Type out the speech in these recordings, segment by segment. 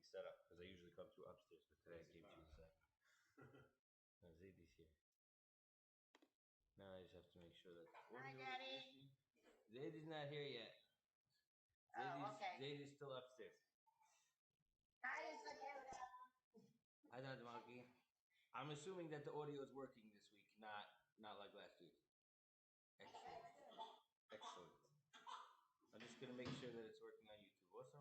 set up because I usually come through upstairs, but today I came to the side. Now Zadie's here. Now I just have to make sure that. Hi, Daddy. Zadie's not here yet. Zadie's still upstairs. Hi, Dr. Monkey. I'm assuming that the audio is working this week, not like last week. Excellent. I'm just gonna make sure that it's working on YouTube also.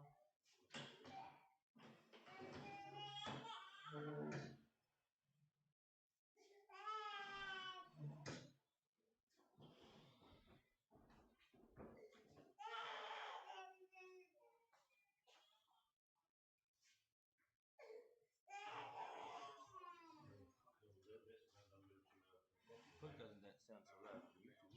Doesn't that sound so loud for YouTube?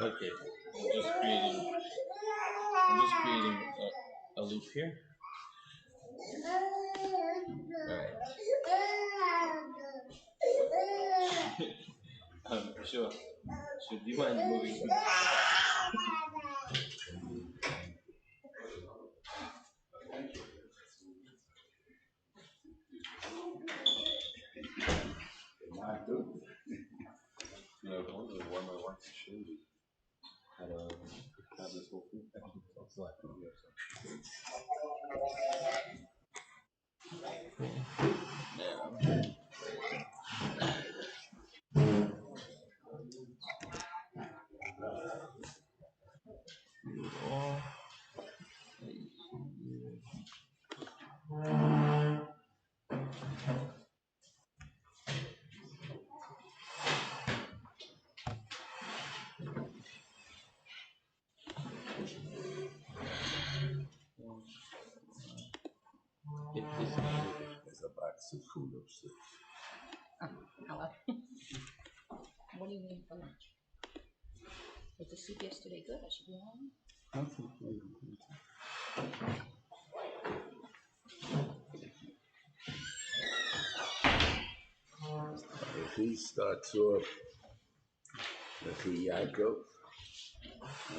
Okay, I'm just creating a loop here. Alright. Sure. Do you mind moving? Not good. No, one I want to show you how to have this whole thing. It's like there's a box of food upstairs. Hello. What do you need for lunch? Was the soup yesterday good? I should be home. If he starts off with the Ya'akov,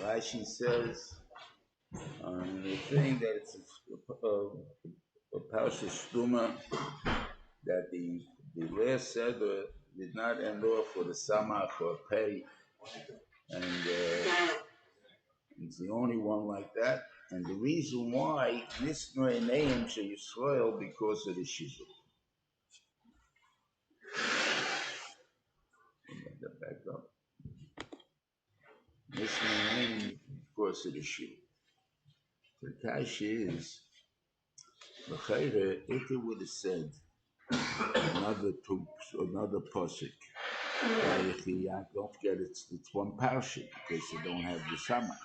Rashi says on the thing that it's a Parshas Stuma, that the last Seder did not end off with a Samach or a Pei, and it's the only one like that. And the reason why, Nisnoi Neim She Yisrael, because of the Shizuk. Get that back up. Nisnoi Neim, because of the Shizuk. The Kashi is, L'chayre, if it would have said another posik, don't forget it's one parasha because you don't have the samach.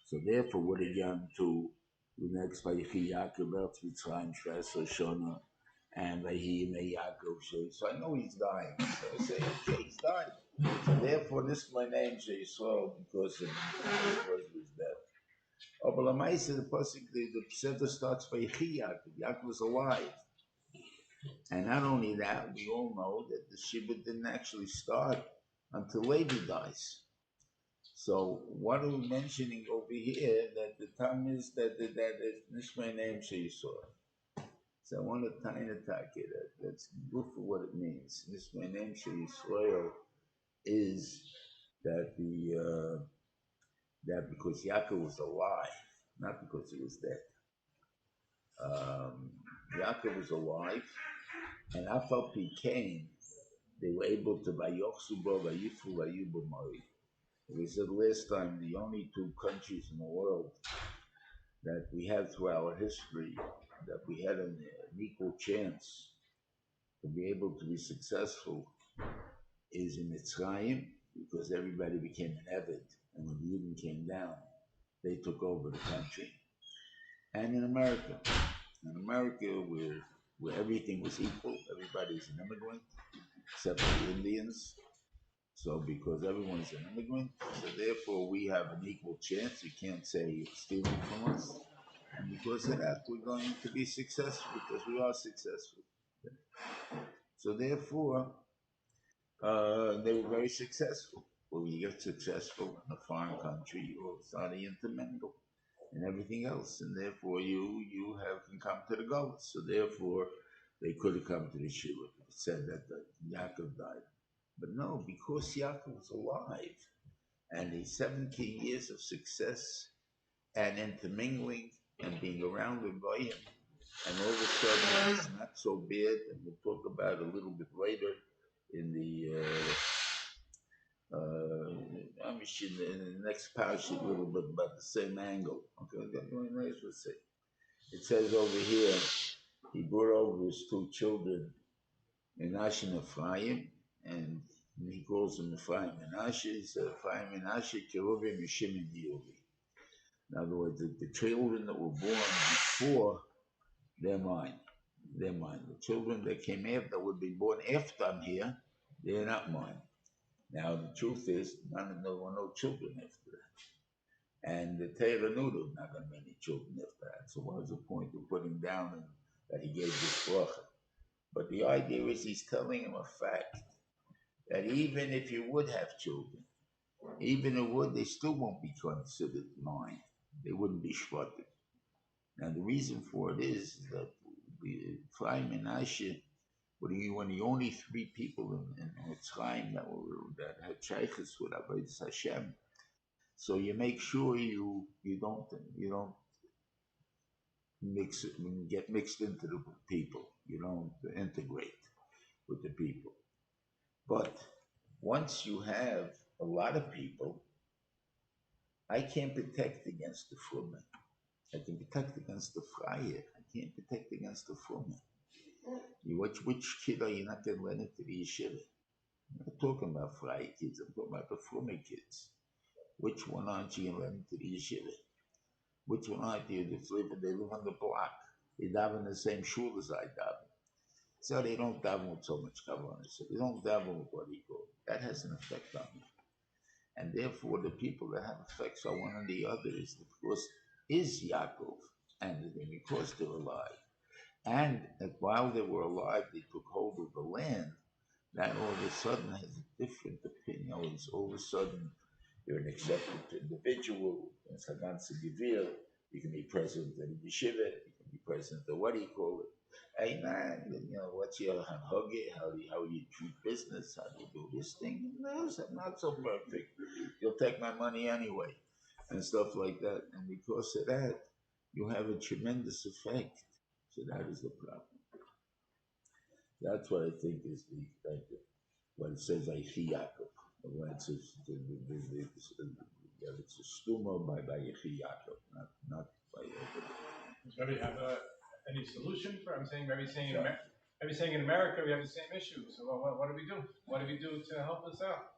So therefore, what are you to the next Vayichi Ya'akov Eretz Mitzrayim Shvesa Shona and Vayihi Ya'akov? So I know he's dying. So I say, okay, he's dying. So therefore, this is my name Yisrael because of his death. Oh, but Lamaisa, the pasuk, the Pesach starts by Yaakov. Yaakov was alive, and not only that, we all know that the Shiva didn't actually start until Levi dies. So what are we mentioning over here? That the time is that this my name Yisrael. So I want to tiny attack it. That's good for what it means. This my name Yisrael is that that because Yaakov was alive, not because he was dead. Yaakov was alive, and Afal Pikain, they were able to Vayochsu Bo Vayifu Vayuba Mori. We said last time the only two countries in the world that we had through our history that we had an equal chance to be able to be successful is in Mitzrayim, because everybody became an Eved, and when the Yidden came down, they took over the country. And in America, where everything was equal, everybody's an immigrant, except for the Indians. So because everyone's an immigrant, so therefore we have an equal chance. You can't say you're stealing from us. And because of that, we're going to be successful, because we are successful. So therefore, they were very successful. Well, when you get successful in a foreign country, you start to intermingle and everything else, and therefore you can come to the goals. So therefore, they could have come to the Shiur. It said that Yaakov died. But no, because Yaakov was alive, and his 17 years of success and intermingling and being around with Goyim, and all of a sudden it's not so bad, and we'll talk about it a little bit later in the next parashah a little bit about the same angle. Okay, it says over here, he brought over his two children, Menashe and Ephraim, and he calls them Ephraim and Menashe. He said Ephraim and Menashe, Keruvim, Yishim, and Yovi. In other words, the children that were born before, they're mine. They're mine. The children that came after, would be born after I'm here, they're not mine. Now, the truth is, there were no children after that. And the Torah knew there was not going to be any children after that. So what was the point of putting down that he gave this bracha? But the idea is he's telling him a fact, that even if you would have children, even if would, they still won't be considered mine. They wouldn't be shvatim. Now, the reason for it is that the Ephraim and Menashe were the only three people in Mitzrayim that had shaykhs with Avodas Hashem. So you make sure you don't get mixed into the people. You don't integrate with the people. But once you have a lot of people, I can't protect against the Fruman. I can protect against the Freier. I can't protect against the Fruman. Which kid are you not going to let into the yeshiva? I'm not talking about Freier kids. I'm talking about the Fruman kids. Which one aren't you going to let into the yeshiva? Which one aren't you? They live on the block. They daven in the same shul as I daven. So they don't daven with so much kavanah. So they don't daven with what he called. That has an effect on me. And therefore, the people that have effects on one and the other is, of course, is Yaakov, and because they're alive. And while they were alive, they took hold of the land. That all of a sudden has a different opinion. It's all of a sudden you're an accepted individual. It's a ganze Gevir. You can be president of the yeshiva. You can be president of what do you call it? Hey man, what's your hanhage? How you treat business? How do you do this thing? No, it's not so perfect. You'll take my money anyway, and stuff like that. And because of that, you have a tremendous effect. So that is the problem. That's what I think is when it says Vayichi Yaakov. When it says it's a stuma by Vayichi Yaakov, not by Yaakov. So do you have any solution for? Maybe saying in America we have the same issue. So what do we do? What do we do to help us out?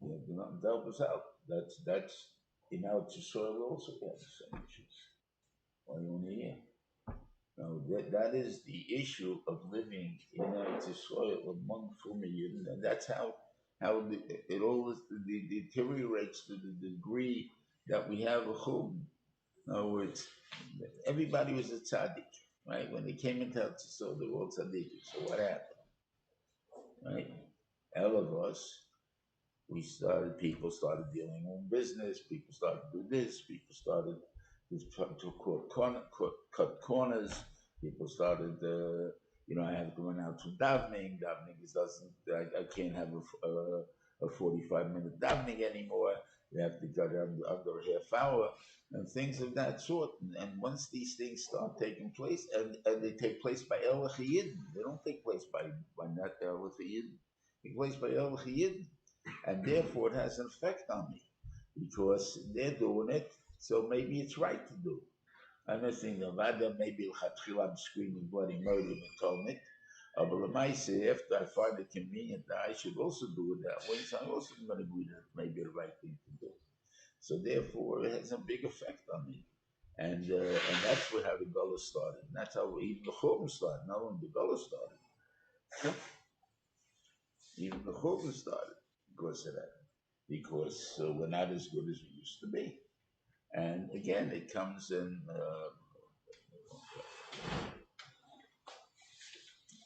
Yeah, do not help us out. That's in our soil also we have the same issues. Why only here? Now that is the issue of living in our soil among Fumiyin, and that's how it always deteriorates to the degree that we have a chum. In other words, everybody was a tzaddik, right? When they came into Eretz, they were all tzaddikim. So what happened, right? All of us, people started dealing in business, people started to do this, people started to cut corners, people started, I have to run out to davening. Davening I can't have a 45-minute davening anymore. You have to cut under a half hour, and things of that sort. And once these things start taking place, and they take place by Erlich Yidden, they don't take place by not Erlich Yidden. They take place by Erlich Yidden. And therefore it has an effect on me, because they're doing it, so maybe it's right to do. I'm not saying that maybe I'm screaming bloody murder in atonement. But after I find it convenient that I should also do it that way, so I'm also going to agree that it may be the right thing to do. So therefore, it has a big effect on me, and that's how the Gullah started. And that's how even the Churban started. Not only the Gullah started, even the Churban started because of that. Because we're not as good as we used to be, and again, it comes in.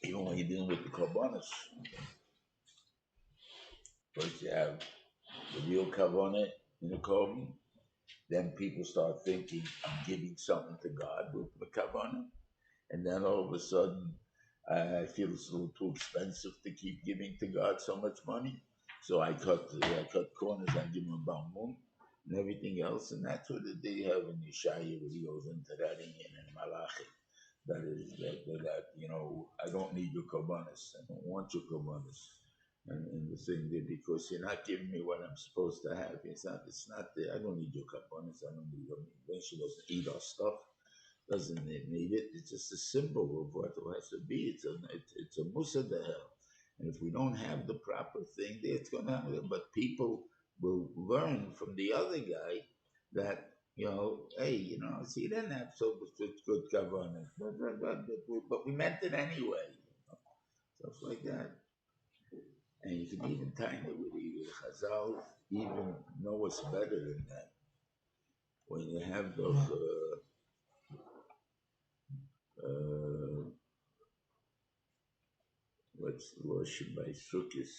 Even when you're dealing with the Karbonos, first you have the real Karbonah in the Korban, then people start thinking, I'm giving something to God with the Karbonah, and then all of a sudden, I feel it's a little too expensive to keep giving to God so much money, so I cut corners, I give them a Balmum, and everything else, and that's what they have in Yeshaya, where he goes into that in Malachi. That is, that you know, I don't need your korbanos. I don't want your korbanos. And the thing there, because you're not giving me what I'm supposed to have. It's not there. I don't need your korbanos. I don't need them. When she doesn't eat our stuff, doesn't need it. It's just a symbol of what it has to be. It's a musa to hell. And if we don't have the proper thing there, it's going to happen. But people will learn from the other guy that, you know, hey, you know, see, he didn't have so good governance, but we meant it anyway, you know, stuff like that. And you can even time it with Chazal, even know what's better than that. When you have those, what's the worship by Sukkis,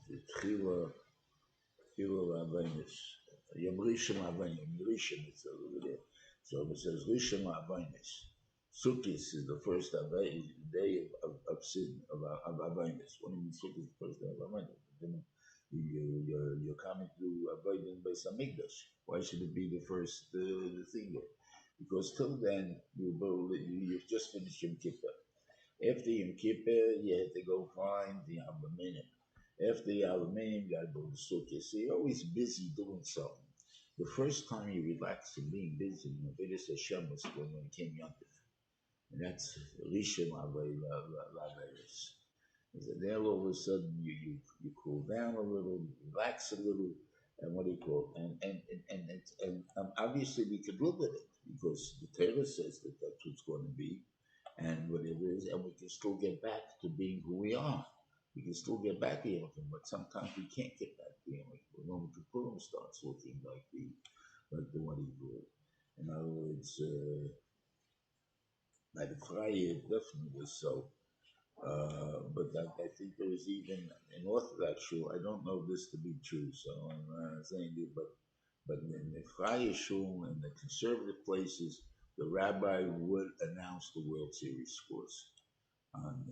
the Tchila Abaynis, Yom Rishon Abaynis, Rishon is over there. So it says Rishon Abaynis. Sukkis is the first day of sin, of Abaynis. What do you mean Sukkis is the first day of Abaynis? You're coming to Abaynis by Samigdash. Why should it be the first the thing there? Because till then, you've just finished Yom Kippur. After Yom Kippur, you had to go find the Abaynis. After the aluminum, you got to go to Sukkah. So you're always busy doing something. The first time you relax from being busy, you know, Vedas Hashem was when it came Yontif. And that's Rishon Laveris. And then all of a sudden you cool down a little, you relax a little, and what do you call it? And obviously we could live with it because the Torah says that that's what's going to be, and whatever it is, and we can still get back to being who we are. We can still get back to him, but sometimes we can't get back to him. When the Kippurim starts looking like the one he grew. In other words, by the Friday it definitely was so. But I think there was even in Orthodox shul, I don't know this to be true, so I'm saying it, but in the Friday shul and the conservative places, the rabbi would announce the World Series scores on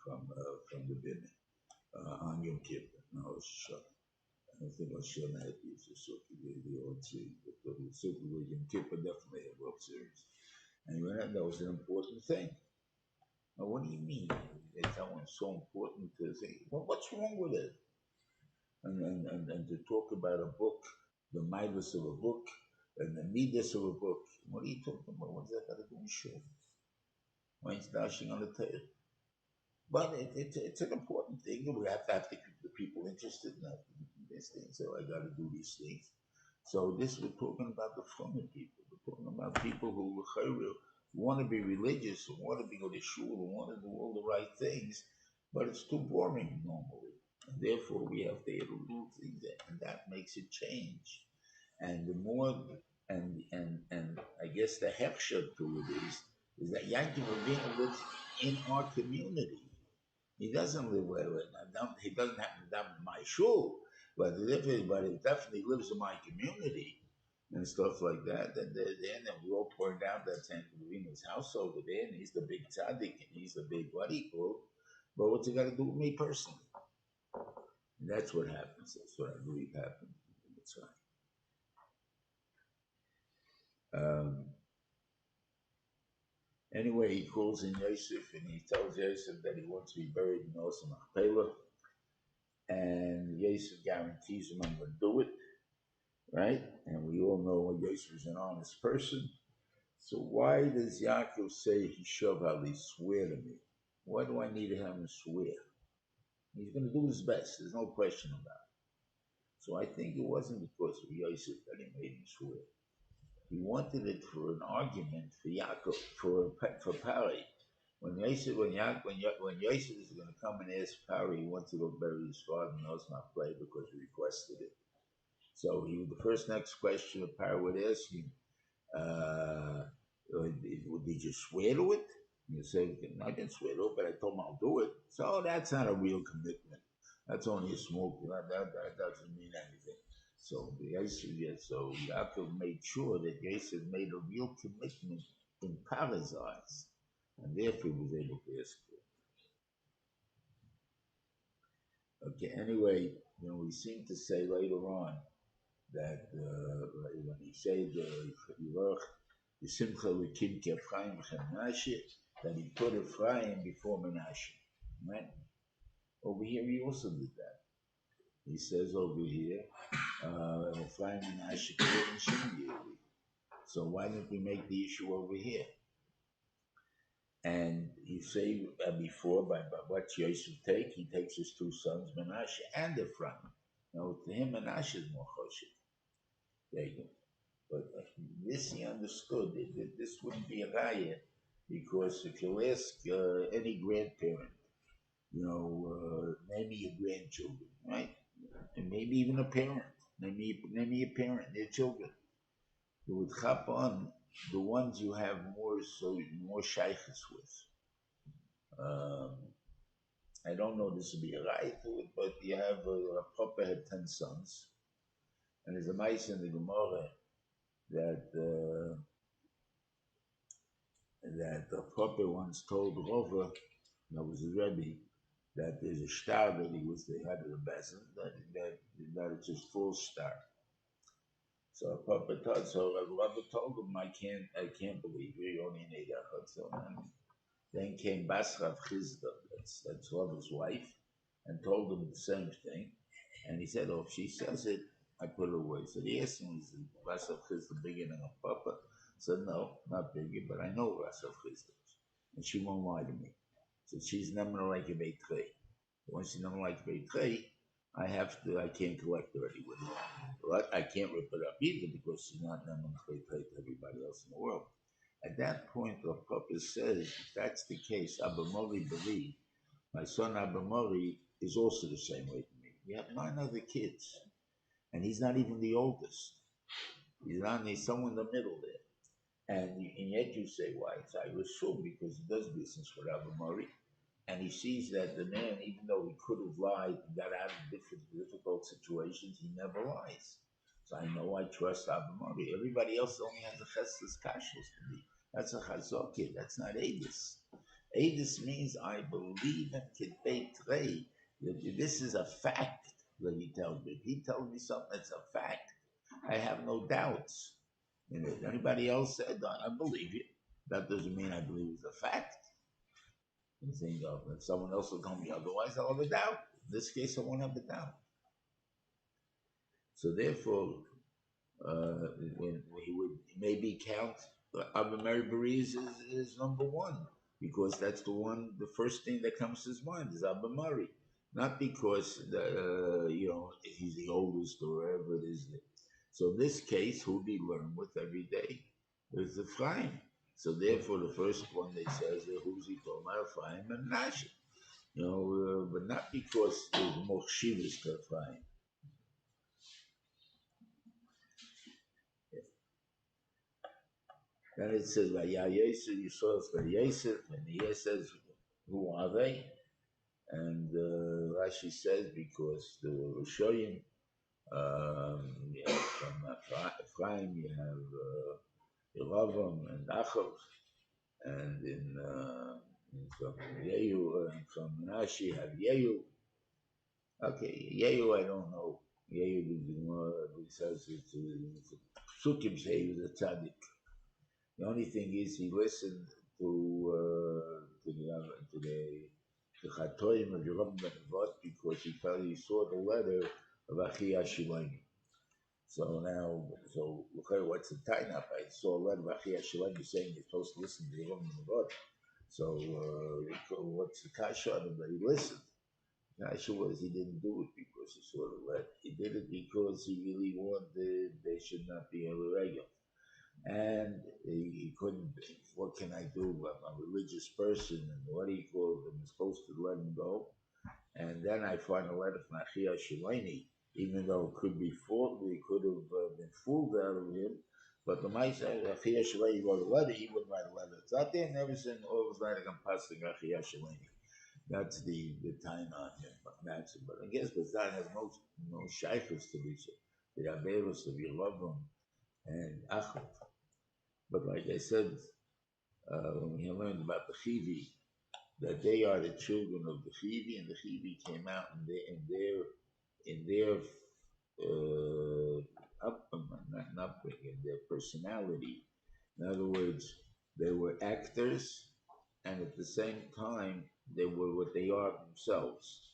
from the Biniman. On Yom Kippur. No, it's shut. I don't think Hashem had these the World Series, but the Yom Kippur definitely had World Series. And that was an important thing. Now, what do you mean? It's so important to think, well, what's wrong with it? And to talk about a book, the midas of a book, and the midas of a book. What are you talking about? What's that got to do with shul? Why is dashing on the tail? But it's an important thing. We have to keep the people interested in these things. So I got to do these things. So we're talking about the front people. We're talking about people who want to be religious, who want to go to shul, who want to do all the right things, but it's too boring normally. And therefore, we have to do things, and that makes it change. And the more, and I guess the hechsher to it is that Yankee Rabbeinu lives in our community. He doesn't live where he doesn't happen to live in my shul, but he definitely lives in my community and stuff like that. And then we all pouring down that Saint Marina's house over there, and he's the big tzaddik, and he's the big what he called. But what's it got to do with me personally? that's what happens. That's what I believe happened. That's right. Anyway, he calls in Yosef and he tells Yosef that he wants to be buried in Osam Achpelah. And Yosef guarantees him, I'm going to do it. Right? And we all know Yosef is an honest person. So why does Yaakov say, Hishav Ali, swear to me? Why do I need to have him swear? He's going to do his best. There's no question about it. So I think it wasn't because of Yosef that he made him swear. He wanted it for an argument for Yaakov, for Pari. When Yosef is going to come and ask Pari, he wants to go bury his father in Osma play because he requested it. So the first next question that Pari would ask him, did you swear to it? You say, I didn't swear to it, but I told him I'll do it. So that's not a real commitment. That's only a small, that doesn't mean anything. So Yaakov made sure that Yosef made a real commitment in Pari's eyes, and therefore he was able to ask for it. Okay, anyway, we seem to say later on that when he said the Simcha Lekim Efraim Menashe, that he put Efraim before Menashe. Right? Over here he also did that. He says over here, Efraim Menashe couldn't Shimon. So why don't we make the issue over here? And you say before, by what Yosef take, he takes his two sons, Menashe and Efraim. Now to him, Menashe is more choshev. There you go. But this he understood that this wouldn't be a raya, because if you ask any grandparent, name me your grandchildren, right? And maybe even a parent, name me a parent, their children. You would chop on the ones you have more shaykhs with. I don't know this would be a raya to it, but you have Papa had 10 sons, and there's a mice in the Gemara that the Papa once told Rova, that was a Rebbe, that there's a star that they had at the Bezin, that it's just full star. So Papa Rova told him, I can't believe you only need a so then came Basrav Chizda, that's Rova's wife, and told him the same thing. And he said, if she says it, I put it away. So the asked him, is Basrav Chizda bigger than a Papa? I said, no, not bigger, but I know Basrav Chizda. And she won't lie to me. So she's never like a Beitrei. Once she's never like a Beitrei, I can't collect her anyway. But I can't rip it up either because she's not never like Beitrei to everybody else in the world. At that point, the Papa says, if that's the case, Abba Mori believed, my son Abba Mori is also the same way to me. We have 9 other kids, and he's not even the oldest. He's somewhere in the middle there. And yet you say, why? It's Irish soul, because he does business with Abba Mori, and he sees that the man, even though he could have lied and got out of difficult situations, he never lies. So I know I trust Abba Mori. Everybody else only has a chesed kashos to me. That's a chazokid. That's not edus. Edus means I believe in Kitbei Trei. This is a fact that he tells me. If he tells me something that's a fact, I have no doubts. If anybody else said, I believe you. That doesn't mean I believe it's a fact. If someone else will tell me otherwise, I'll have a doubt. In this case, I won't have a doubt. So therefore, when he would maybe count Abba Meri Bariz is number 1, because that's the first thing that comes to his mind is Abba Meri, not because he's the oldest or whatever it is. So in this case, who we learn with every day is Efraim. So therefore, the first one they says who's he talking about? Efraim and Menashe. But not because there's more shivas to Efraim. Then it says, Yosef, you saw us by Yosef, and he says, who are they? And Rashi says, because the Rishoyim, from Efraim, you have Yeravam and Achav, and from Yehu, from Menashe, you have Yehu, Okay, Yehu, I don't know. Yehu says it's Sukkim say he was a tzaddik. The only thing is he listened to the Chatoim of Reuven because he felt he saw the letter of Achi Hashilani. So now, what's the tie up? I saw a letter of Achi Hashilani saying you're supposed to listen to Reuven. So what's the kasha on him that he listened? The kasha was he didn't do it because he saw the letter. He did it because he really wanted they should not be irregular. And he couldn't, what can I do? I'm a religious person, and what do you call them? I'm supposed to let him go. And then I find a letter from Achi Hashilani, even though it could be fooled, we could have been fooled out of him. But the Maisa, Achi Hashilani wrote a letter, he wouldn't write a letter. It's out there, never seen all of like I'm passing Achi Hashilani. That's the time on him. But I guess Bazan has no shaykhs to be so. The Averos of Yelovim and Achot. But like I said, when we learned about the Chivi, that they are the children of the Chivi, and the Chivi came out in their upbringing, their personality. In other words, they were actors, and at the same time, they were what they are themselves.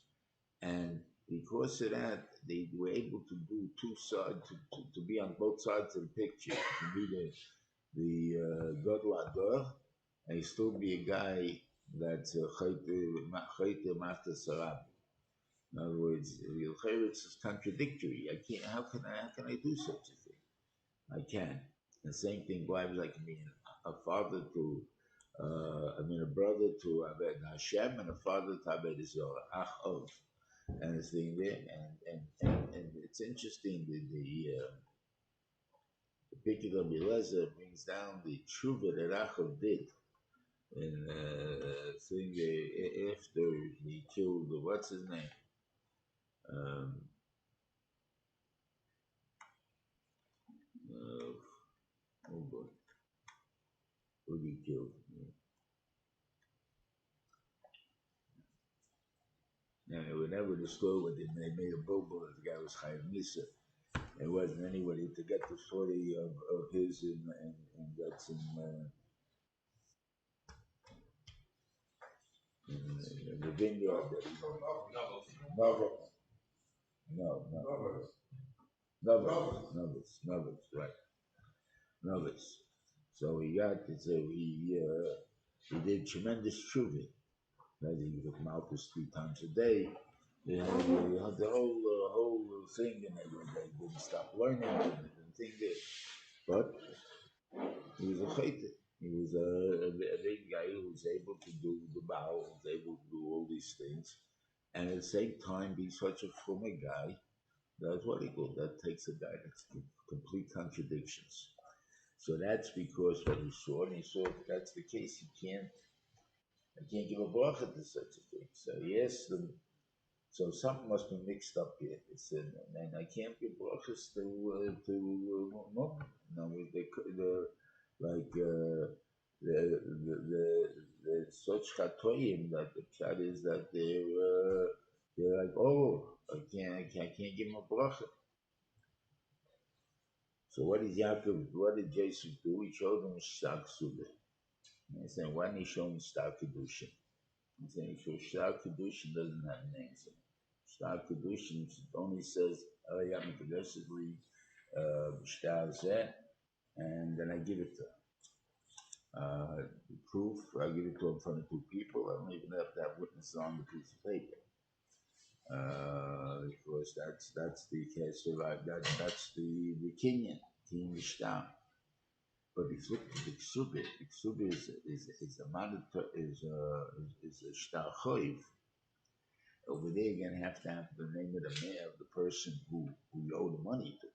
And because of that, they were able to do two sides, to be on both sides of the picture, to be the Gadol Ador, and he still be a guy that's Chayte Mata Sarabi. In other words, it's contradictory. I can't. How can I do such a thing? I can't. The same thing applies like me, a father to, a brother to Aved Hashem, and a father to Aved Israel, Achov, and this thing there, and it's interesting the picture of Eliezer brings down the tshuva that Achov did. And thing after he killed what's his name? Oh boy, who did he kill? Now they would never disclose what they made a bobo. The guy was Chayav Misa. There wasn't anybody to get the story of his and that's in the vineyard that he Novus, right. Novus. So he got it, so he did tremendous tshuva. He was at Malchus 3 times a day. They had the whole thing, and they didn't stop learning and thing there. But he was a chayte. He was a big guy who was able to do the bow, was able to do all these things, and at the same time be such a former guy. That's what he called. That takes a guy that's complete contradictions. So that's because what he saw, and he saw if that's the case, I can't give a bracha to such a thing. So he asked them, so something must be mixed up here. He said, and I can't give brachas to no, the such chatoyim that the pshat is that they're like, oh, I can't give him a bracha. So what did Jesus do? He showed him Shtar Ksubah. He said, why didn't he show him Shtar Kedushin? He said, he showed Shtar Kedushin doesn't have names in it. Shtar Kedushin only says, aggressively, Shtar Zeh, and then I give it to him. The proof, I give it to him in front of 2 people. I don't even have to have witnesses on the piece of paper. Because that's the case of that's the Kenyan Shtar. But if you look at the Ksubah is a monitor is a Shtar Choiv. Over there, you're gonna have to have the name of the mayor of the person who you owe the money to.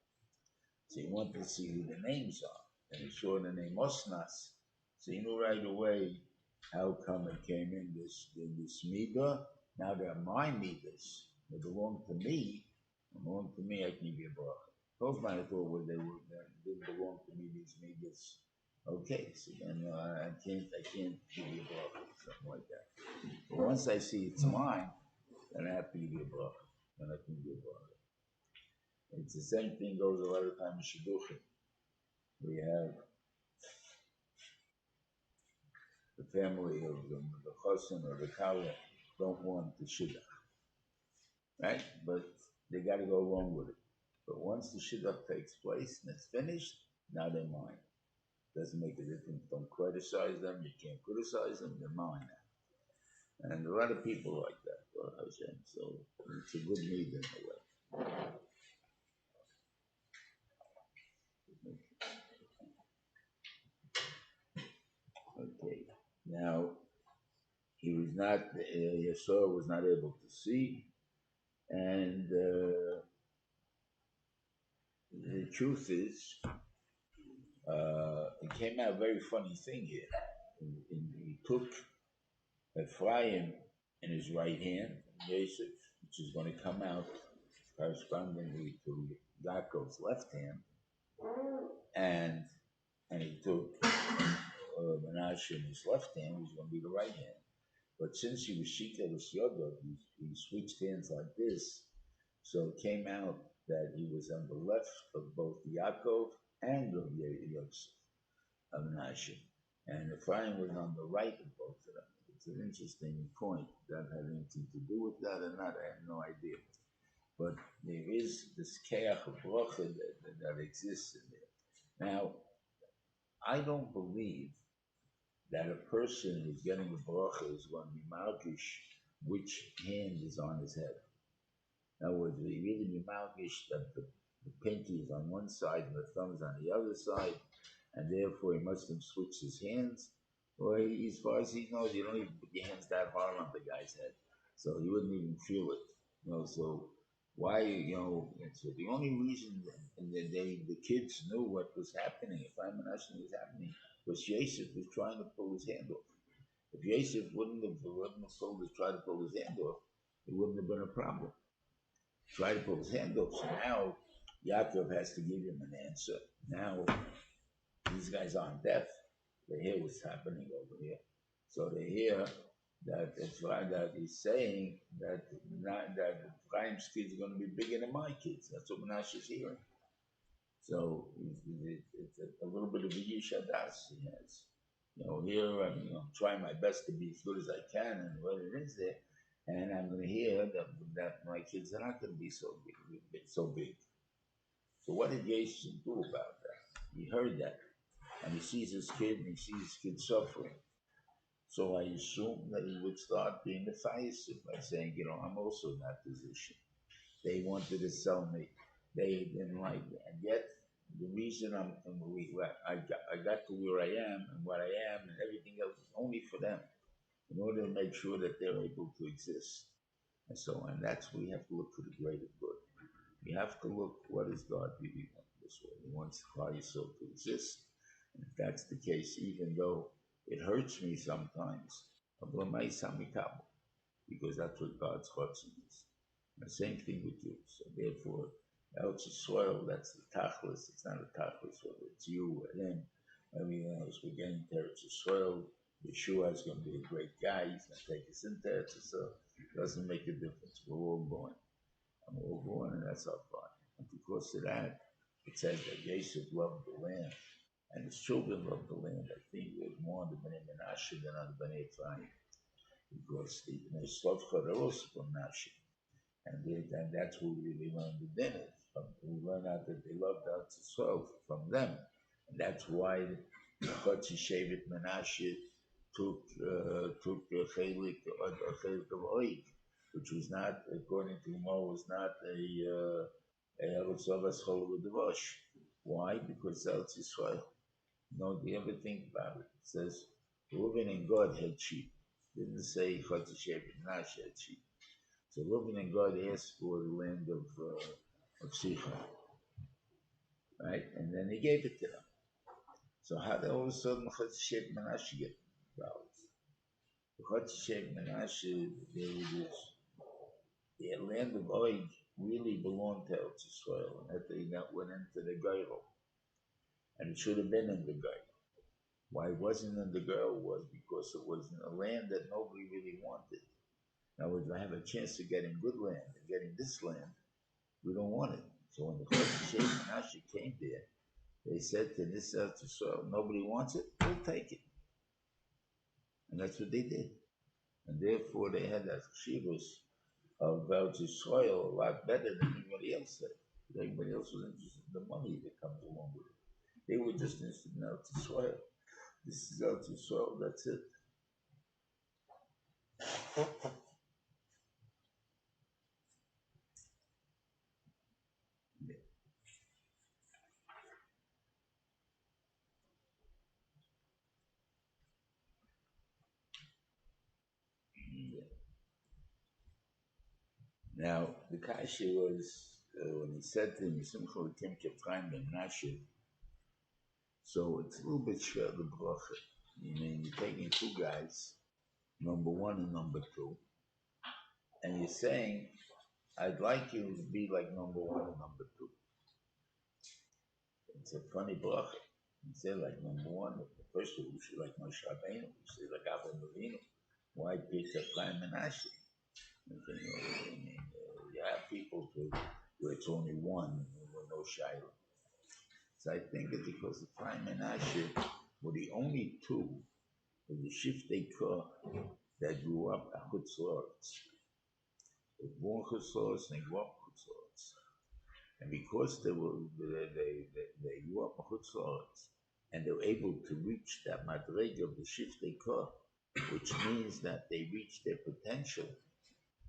So you want to see who the names are, and you saw the name Osnas. So you know right away how come it came in this midah. Now they're my midas. They belong to me. I can give you a bracha. Those might have thought they didn't belong to me. These midas. Okay, so then I can't give you a bracha, something like that. But once I see it's mine, then I have to give you a bracha. and I can give on it. It's the same thing goes a lot of times in Shidduchim. We have the family of the Chosin or the Kala don't want the Shidduch, right? But they got to go along with it. But once the Shidduch takes place and it's finished, now they're mine. Doesn't make a difference. Don't criticize them. You can't criticize them. They're mine now. And a lot of people like that, Hashem. So it's a good need in a way. Okay. Now, he was not, Yeshua was not able to see. And the truth is, it came out a very funny thing here. He took Ephraim in his right hand, Yosef, which is going to come out correspondingly to Yaakov's left hand, and he took Menashe in his left hand, which is going to be the right hand. But since he was Shika was Yodov, he switched hands like this, so it came out that he was on the left of both Yaakov and of Yosef, of Menashe. And Ephraim was on the right of both of them. It's an interesting point. That had anything to do with that or not, I have no idea. But there is this keach of bracha that exists in there. Now, I don't believe that a person who's getting a bracha is going to be malkish which hand is on his head. In other words, we really be malkish that the pinky is on one side and the thumb's on the other side, and therefore he must have switched his hands. Or as far as he knows, you don't even put your hands that hard on the guy's head, so he wouldn't even feel it. So why, so the only reason the kids knew what was happening, if I'm not sure what was happening, was Yosef was trying to pull his hand off. If Yosef wouldn't have tried to pull his hand off, it wouldn't have been a problem. Try to pull his hand off. So now Yaakov has to give him an answer. Now these guys aren't deaf. They hear what's happening over here. So they hear that he's saying that Ephraim's kids are going to be bigger than my kids. That's what Menashe is hearing. So it's a little bit of a yishadas he has. Here I'm trying my best to be as good as I can and what it is there. And I'm going to hear that my kids are not going to be so big. So what did Yosef do about that? He heard that, and he sees his kid, and he sees his kid suffering. So I assume that he would start being a Pharisee by saying, I'm also in that position. They wanted to sell me. They didn't like it. And yet, the reason I got to where I am and what I am and everything else is only for them, in order to make sure that they're able to exist. And so on. That's we have to look for the greater good. We have to look, what does God really want this way? He wants Klal to exist. And if that's the case, even though it hurts me sometimes, because that's what God's heart is. And the same thing with you. So therefore, Eretz Yisrael, that's the tachlis. It's not a tachlis, whether it's you or him, everything else. We're getting to Eretz Yisrael. Yeshua is going to be a great guy. He's going to take us into Eretz Yisrael. It doesn't make a difference. We're all born. And we're all born, and that's our part. And because of that, it says that Yosef loved the land, and his children loved the land. I think it was more on the Bnei Menashe than on the Bnei Efraim, because the Bnei Slavcha are also from Menashe. And that's where we really learned the dinners. We learned out that they loved Eretz Yisrael from them. And that's why the Chotzi Shevet Menashe took Chelik of Oig, which was not, according to Mo, was not a Eretz Ovas Chol V'Devosh. Why? Because Eretz Yisrael. Do you ever think about it? It says, Reuven and God had sheep. It didn't say Chotzi Shevet Menashe had sheep. So Reuven and God asked for the land of Sicha, right? And then he gave it to them. So how did all of a sudden Chotzi Shevet Menashe get involved? The Chotzi Shevet Menashe, the land of Oig really belonged to Eretz Yisrael, and that went into the Geirel. And it should have been in the Geirel. Why it wasn't in the Geirel was because it was in a land that nobody really wanted. Now, if I have a chance of getting good land and getting this land, we don't want it. So when the Chodesh Menashe came there, they said to this soil, nobody wants it, we'll take it. And that's what they did. And therefore they had that chivus of Eretz Yisrael a lot better than anybody else said. Everybody else was interested in the money that comes along with it. They were just interested in Eretz Yisrael. This is Eretz Yisrael, that's it. Now, the kasha was, when he said to him, so it's a little bit short, the bracha. You mean, you're taking two guys, number one and number two, and you're saying, I'd like you to be like number one and number two. It's a funny bracha. You say like number one, the first two, you should like Moshe Rabbeinu, you say like Avram. Why pick Efraim and Menashe? You have people where it's only one, with no shiur. So I think it's because Efraim and Menashe were the only two of the Shiftei Kor that grew up at Chutz La'aretz. They were born Chutz La'aretz and they grew up Chutz La'aretz. And because they grew up at Chutz La'aretz and they were able to reach that madrega of the Shiftei Kor, which means that they reached their potential.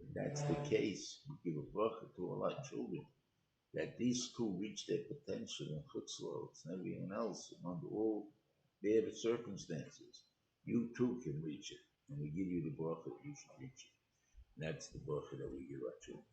If that's the case, we give a bracha to all our children, that these two reach their potential in Chutz La'aretz and everyone else, and under all their circumstances, you too can reach it. And we give you the bracha that you should reach it. And that's the bracha that we give our children.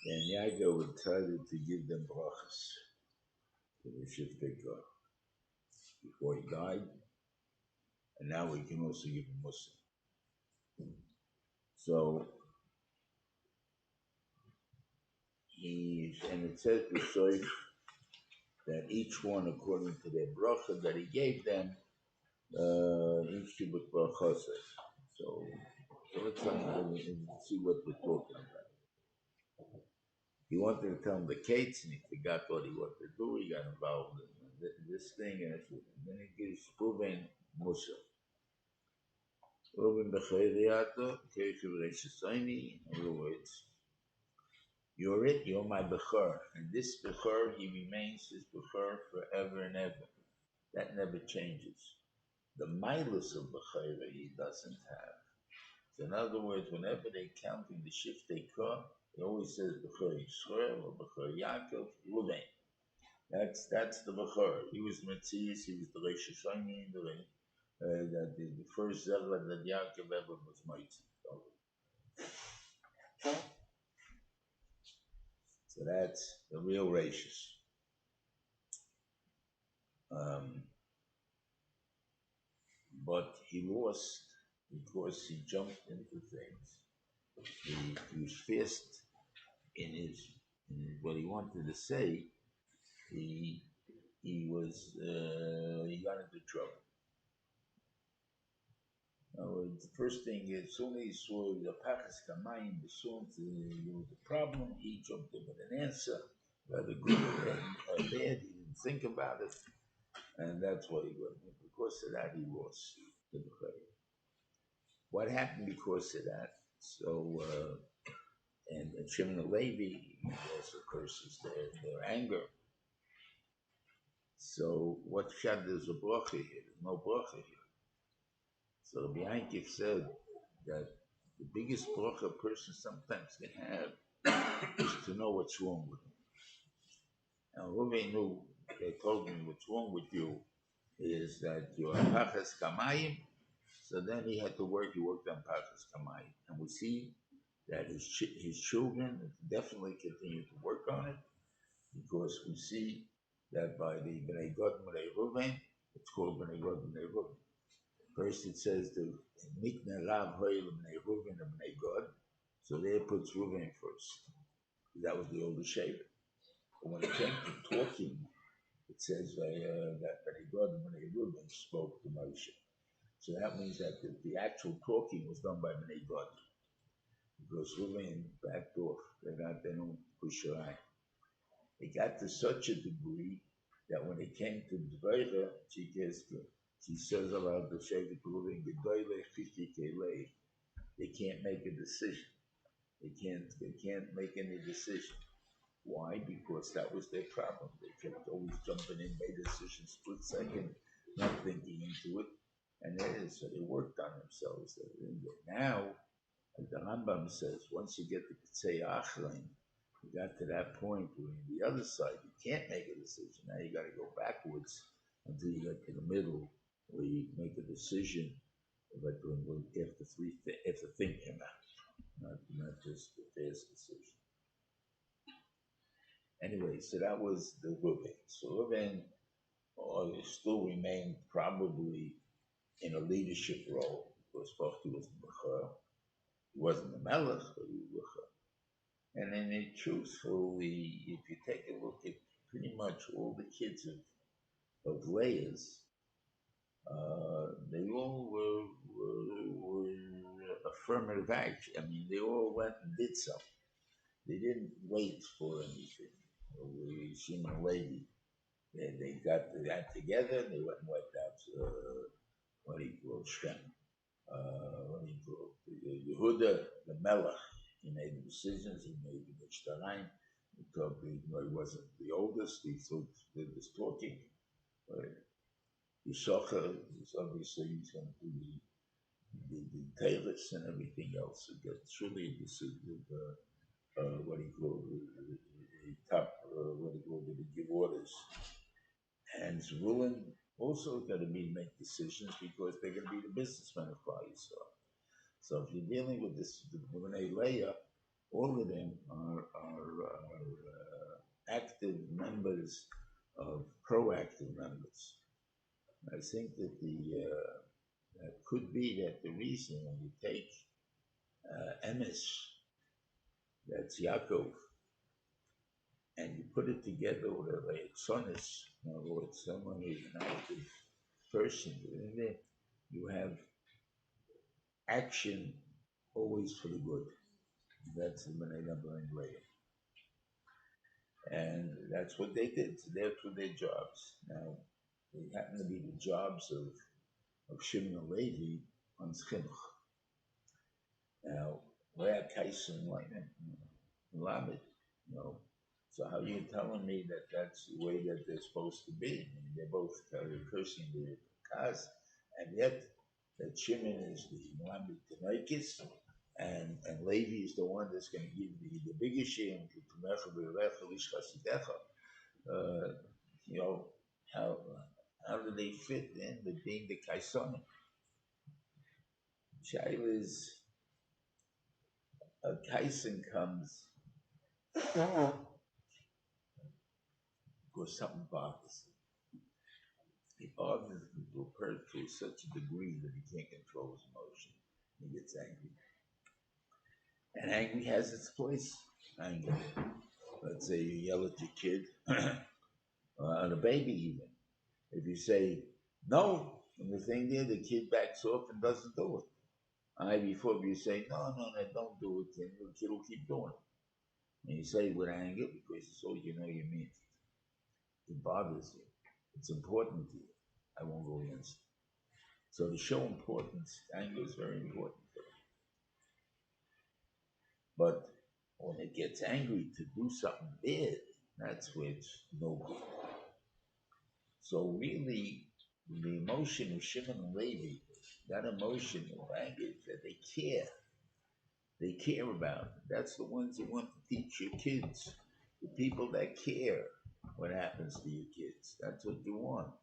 And Ya'akov would tell you to give them brachas to the Shiftei Kor before he died, and now we can also give him mussar. So and it says that each one, according to their bracha that he gave them, each should with brachas. So let's see what we're talking about. He wanted to tell him the Kates, and he forgot what he wanted to do. He got involved in this thing, and then he gives Reuven mussar. Reuven b'chayriyato, k'yeshiv reishasaini. In other words, you're it, you're my bechor. And this bechor, he remains his bechor forever and ever. That never changes. The milas of bechor he doesn't have. So in other words, whenever they're counting the Shiftei Kor, he always says bechor Yisrael or bechor Ya'akov, Reuven. That's the bechor. He was the Metzias, he was the Reish Hashanah, the first Zerah that Ya'akov ever was mighty. So that's the real Reishis. But he lost because he jumped into things. He was fast in what he wanted to say. He got into trouble. The first thing is, as soon as he saw the Parshas Kamayim, as soon as there was a problem, he jumped in with an answer, whether good or bad. He didn't think about it, and that's what he got. Because of that, he lost the Bechor. What happened because of that? So, and Shimon and Levi also curses their anger. So, what shad there's a bracha here? There's no bracha here. So the Yaakov said that the biggest bracha a person sometimes can have is to know what's wrong with him. And Reuven knew, they told him what's wrong with you is that you're Parshas Kamayim. So then he had to work, he worked on Parshas Kamayim. And we see that his children definitely continue to work on it, because we see that by the Bnei Gad Bnei Reuven, it's called Bnei Gad Bnei Reuven. First it says the Mikne Rav Hoyel Bnei Reuven and Bnei Gad, So there puts Reuven first. That was the older shaver. But when it came to talking, it says that God, when Reuven spoke to Moshe. So that means that the actual talking was done by Bnei God. Because Reuven backed off. They got their own Kusharai. It got to such a degree that when it came to Dvaira, she says about the Sheikh Reuven, they can't make a decision. They can't make any decision. Why? Because that was their problem. They kept always jumping in, made decisions split second, not thinking into it. And so they worked on themselves. Now, like the Rambam says, once you get to K'tzei Achlein, you got to that point where on the other side, you can't make a decision. Now you got to go backwards until you get to the middle where you make a decision, but after thinking about it, not just the fast decision. Anyway, so that was the Reuven. So Reuven still remained probably in a leadership role because he was the Bechor. He wasn't the Melech, but he was Bechor. And then truthfully, if you take a look at pretty much all the kids of Leah's, they all were affirmative action. I mean, they all went and did something. They didn't wait for anything. Shimon and Levi, they got that together. They went and wiped out Shem. Yehuda, the Melech. He made the decisions. He made the Mitzrayim. He wasn't the oldest. He thought they was talking. Yisachar is obviously he's going to do the Teres and everything else. It's really what he called the top, the give orders. And Reuven also got to make decisions because they're going to be the businessmen of Klal. So if you're dealing with this, the Bnei Leah, all of them are active members of proactive members. I think that that could be that the reason when you take Emes, that's Yaakov, and you put it together with a Tzonis, in other words, someone who's an active person, in there, you have action always for the good. That's the Bnei Leah. And that's what they did. So that's what their jobs. Now, they happen to be the jobs of Shimon and Levi on Chinuch. Now, where Kaisen like Lamed, So how are you telling me that that's the way that they're supposed to be? I mean, they're both cursing the Kaz, and yet that Shimon is the Lamed Tanakis, and Levi is the one that's going to give the biggest share. How do they fit in with being the Kaisonim? Shaila is a Kaisen comes because something bothers him. He bothers him to such a degree that he can't control his emotion. He gets angry. And angry has its place. Anger. Let's say you yell at your kid, on a baby even. If you say, no, and the thing there, the kid backs off and doesn't do it. Before you say, no, don't do it, and the kid will keep doing it. And you say it with anger because it's all you know you mean. It bothers you. It's important to you. I won't go against it. So to show importance, anger is very important for them. But when it gets angry to do something bad, that's where it's no good. So really, the emotion of Shimon and Levi, that emotion of anger, that they care. They care about it. That's the ones you want to teach your kids. The people that care what happens to your kids. That's what you want.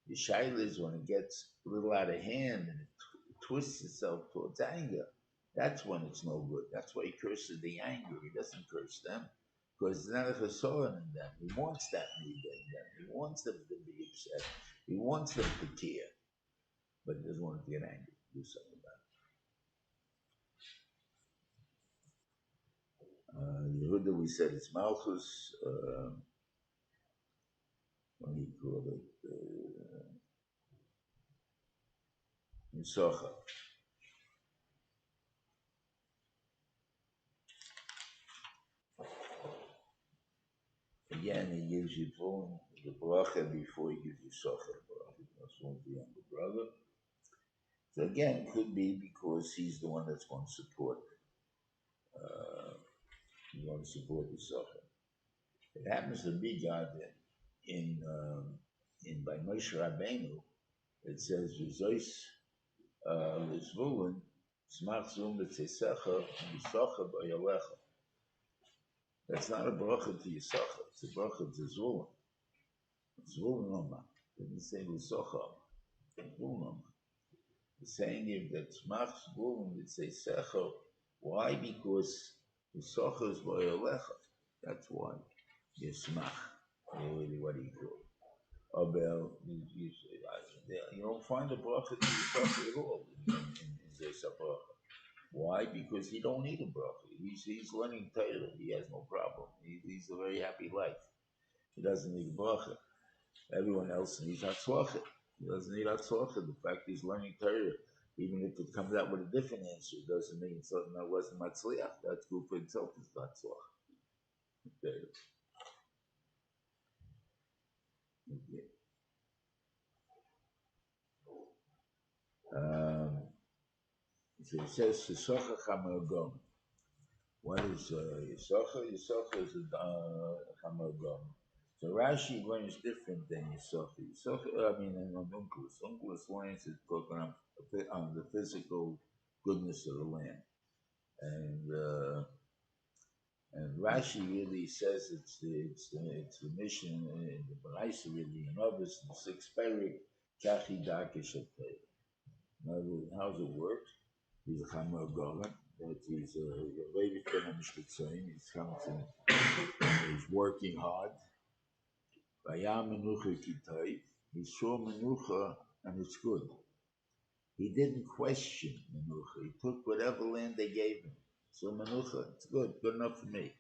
The shaila is when it gets a little out of hand and it twists itself towards anger. That's when it's no good. That's why he curses the anger. He doesn't curse them because it's not a chesron in them. He wants that need in them. He wants them to be upset. He wants them to care, but he doesn't want them to get angry. Do something about it. Yehuda, we said it's Malchus. What do you call it? Yisocha. Again, he gives you the bracha before he gives you Socha. That's one for the younger brother. So again, could be because he's the one that's going to support. He's going to support the Socha. It happens to be God that in by Moshe Rabbeinu, it says V'zois L'zvulun Smach Zum B'Tzesecha Yisocha B'Yalecha. That's not a bracha to Yisocha. It's a bracha to Zvulun. Zvulun Oma. Didn't say L'socha. Zvulun Oma. The saying if that Smach Zvulun B'Tzesecha. Why? Because Yisocha is B'Yalecha. That's why. Yismach. What do you call it? You don't find a bracha to Yisocha at all in this bracha. Why? Because he don't need a bracha. He's learning Torah. He has no problem. He's a very happy life. He doesn't need a bracha. Everyone else needs hatzlacha. He doesn't need hatzlacha. The fact he's learning Torah, even if it comes out with a different answer, doesn't mean something that wasn't matzliach. That's good for itself. It's hatzlacha. Okay. So it says Yisocha Chamergom. What is Yisocha? Yisocha is a Chamergom. So Rashi learns different than Yisocha. Yisocha, Unkelus. Unkelus learns is talking on the physical goodness of the land, and Rashi really says it's the mission in the Vayichi really in others in the 6th parak. Kachi Dakesh Atei. How's it work? He's a Chamer Golan, that he's a very he's working hard. Vayam Menucha Kitay, he saw Menucha and it's good. He didn't question Menucha, he took whatever land they gave him. So Menucha, it's good enough for me.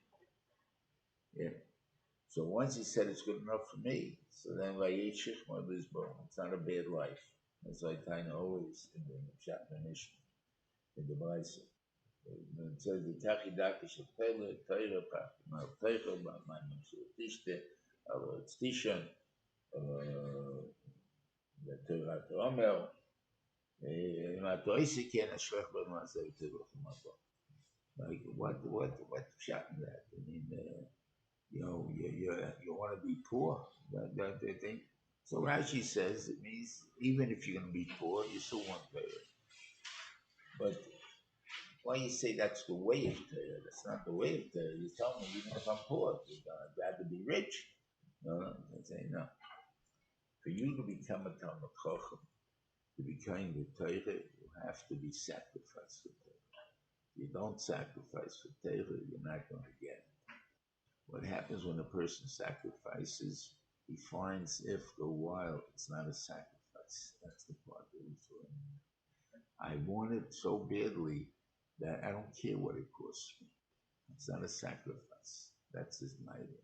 Yeah. So once he said it's good enough for me, so then Vayichi it's not a bad life. That's like I know always in the chapter mission. In the Bible, it says the Tachidaki Shapela, Taira, Mal Taira, my Tishte, our Station, the Torah Omer, Matoisiken, a Shrek Bamazel Tevachmato. Like, what shot in that? I mean, you want to be poor? That thing. So Rashi says it means even if you're going to be poor, you still want Torah. But why you say that's the way of Torah? That's not the way of Torah. You tell me even if I'm poor, I'd rather be rich. No, I say no. For you to become a Talmud Chacham, to be kind of Torah, you have to be sacrificed for Torah. If you don't sacrifice for Torah, you're not going to get it. What happens when a person sacrifices, he finds after a while it's not a sacrifice. That's the part that he's learning. I want it so badly that I don't care what it costs me. It's not a sacrifice. That's his idea.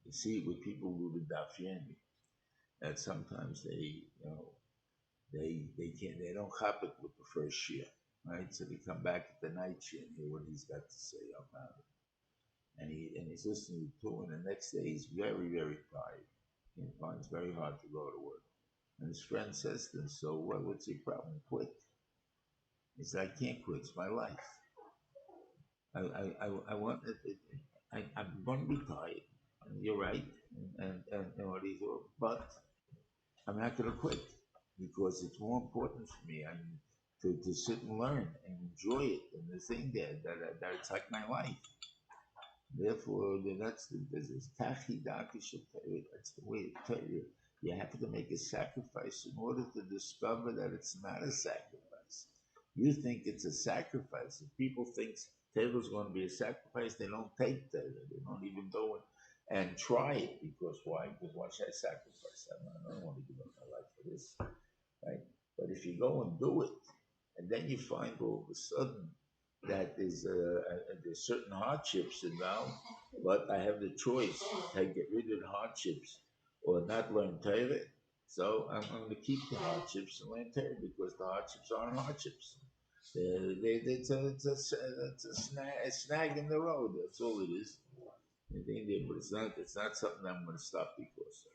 You see it with people who do the dafyeni, that sometimes they don't chop it with the first shiur, right? So they come back at the night shiur and hear what he's got to say about it. And he's listening to it, and the next day he's very, very tired. He finds it very hard to go to work. And his friend says to him, so what's your problem? Quit. He said, I can't quit. It's my life. I'm going to be tired. And you're right. And what he's doing. But I'm not going to quit because it's more important for me to sit and learn and enjoy it. And the thing that it's like my life. Therefore, that's the business. That's the way of Torah. You have to make a sacrifice in order to discover that it's not a sacrifice. You think it's a sacrifice. If people think Torah is going to be a sacrifice, they don't take Torah. They don't even go and try it. Because why? Because why should I sacrifice? I don't want to give up my life for this. Right? But if you go and do it, and then you find all of a sudden that is there's certain hardships involved, but I have the choice to get rid of the hardships or not learn Torah. So I'm going to keep the hardships and learn Torah because the hardships aren't hardships. It's a snag in the road. That's all it is. But it's not something I'm going to stop because of.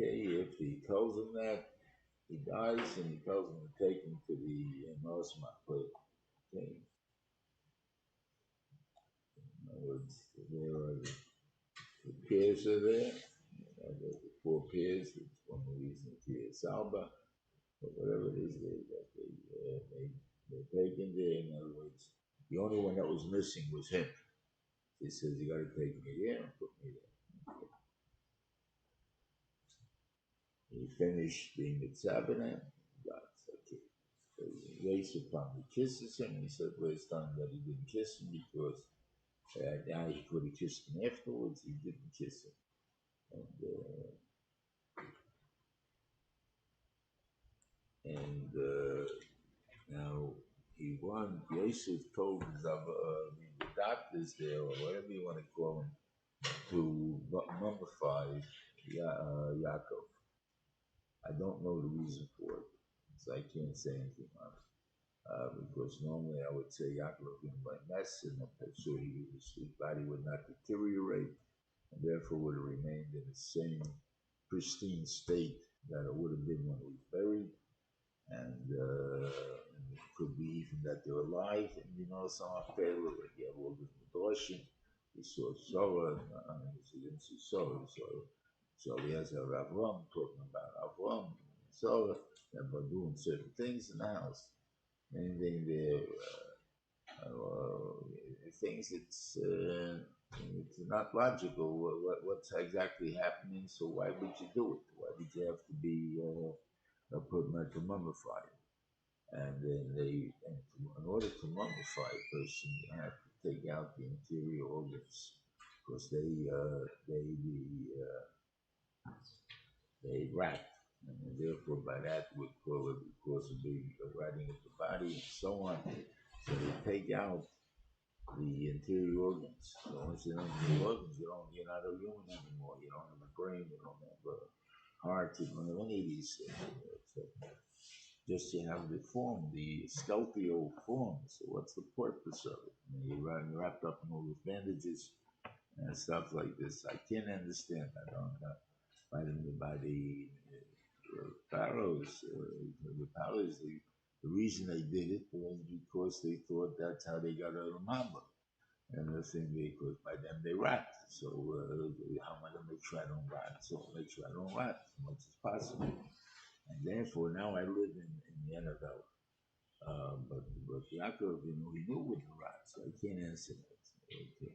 Okay, if he tells him that, he dies, and he tells him to take him to the Mosma plate. Okay. In other words, there are the pairs are there. The 4 pairs. It's one reason to Salba, but whatever it is, they're taken there. In other words, the only one that was missing was him. He says, "You got to take me there and put me there." Okay. He finished being mitzvah. That's okay. So Yosef finally kisses him. He said last time that he didn't kiss him because now he could have kissed him afterwards. He didn't kiss him. And now he won. Yosef told the doctors there, or whatever you want to call them, to mummify Yaakov. I don't know the reason for it, so I can't say anything on it. Because normally I would say Yaakov by mess, and so his body would not deteriorate, and therefore would have remained in the same pristine state that it would have been when he was buried. And it could be even that they're alive, and some of Pele, like you have all the Midrashim. He saw Sorah, he didn't see Sorah, so he has a Avram talking about Avram, Sorah, and about doing certain things in the house. Anything there, things it's not logical. What's exactly happening? So why would you do it? Why did you have to be put to mummify it? And then in order to mummify a person, you have to take out the interior organs because they rot, and therefore by that would cause a big rotting of the body and so on. So they take out the interior organs. So once you don't have the organs, you're not a human anymore. You don't have a brain. You don't have a heart. You don't have any of these things. So just you have the form, the skeletal form. So what's the purpose of it? You're wrapped up in all those bandages and stuff like this. I can't understand. I don't know. By the pharaohs, the reason they did it was because they thought that's how they got out of Mamba. And the thing because by then they rot. So how am I going to make sure I don't rot? So make sure I don't rot as much as possible. And therefore now I live in the NFL. But Yaakov, he knew with the rot, so I can't answer that. Okay.